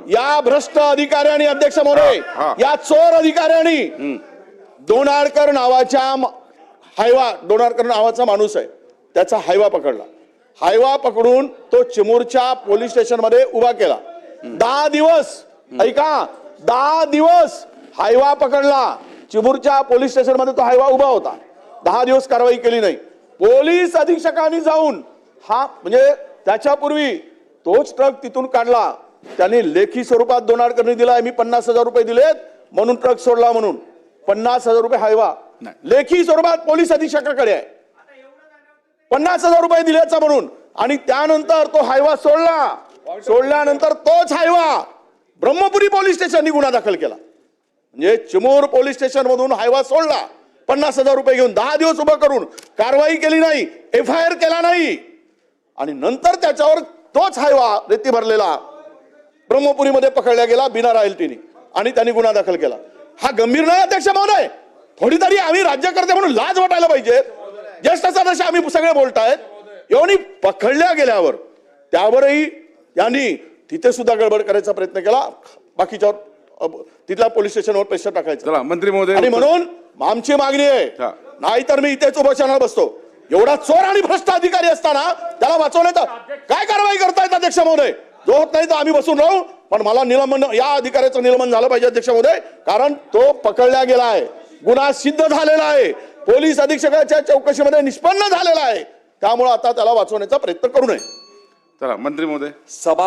या भ्रष्ट अधिकाऱ्यांनी, अध्यक्ष महोदय, या चोर अधिकाऱ्यांनी डोनार्डकर नावाच्या डोनार्डकर नावाचा माणूस आहे, त्याचा हायवा पकडला. हायवा पकडून तो चिमूरच्या पोलीस स्टेशन मध्ये उभा केला. 10 दिवस, ऐका, 10 दिवस हायवा पकडला. चिमूरच्या पोलीस स्टेशन मध्ये तो हायवा उभा होता. 10 दिवस कारवाई केली नाही. पोलीस अधीक्षकांनी जाऊन म्हणजे त्याच्यापूर्वी तोच ट्रक तिथून काढला. त्यांनी लेखी स्वरूपात डोनार्डकरनी दिला, मी 50,000 रुपये दिलेत म्हणून ट्रक सोडला, म्हणून 50,000 रुपये हायवा लेखी स्वरूपात पोलीस अधीक्षकाकडे आहे, 50,000 रुपये दिल्याचा म्हणून. आणि त्यानंतर तो हायवा सोडल्यानंतर तोच हायवा ब्रह्मपुरी पोलीस स्टेशननी गुन्हा दाखल केला. म्हणजे चिमूर पोलीस स्टेशन मधून हायवा सोडला 50,000 रुपये घेऊन, 10 दिवस उभं करून कारवाई केली नाही, FIR केला नाही. आणि नंतर त्याच्यावर तोच हायवा रेती भरलेला ब्रह्मपुरीमध्ये पकडला गेला बिना रॉयल्टीने आणि त्यांनी गुन्हा दाखल केला. हा गंभीर नाही अध्यक्ष महोदय? थोडी तरी आम्ही राज्यकर्ते म्हणून लाज वाटायला पाहिजे. ज्येष्ठ सदस्य आम्ही सगळे बोलतायत. एवढी पकडल्या गेल्यावर त्यावरही त्यांनी तिथे सुद्धा गडबड करायचा प्रयत्न केला, बाकीच्यावर तिथल्या पोलीस स्टेशनवर पैसे टाकायचे. मंत्री महोदय, आणि म्हणून आमची मागणी आहे, नाहीतर मी इथेच उपोषणाला बसतो. एवढा चोर आणि भ्रष्ट अधिकारी असताना त्याला वाचवण्याचा काय कारवाई करतायत अध्यक्ष महोदय? जो होत नाही तर आम्ही बसून राहू, पण मला निलंबन, या अधिकाऱ्याचं निलंबन झालं पाहिजे अध्यक्ष महोदय, कारण तो पकडला गेला आहे, गुन्हा सिद्ध झालेला आहे, पोलीस अधीक्षकाच्या चौकशीमध्ये निष्पन्न झालेला आहे. त्यामुळे आता त्याला वाचवण्याचा प्रयत्न करू नये. मंत्री महोदय, सभा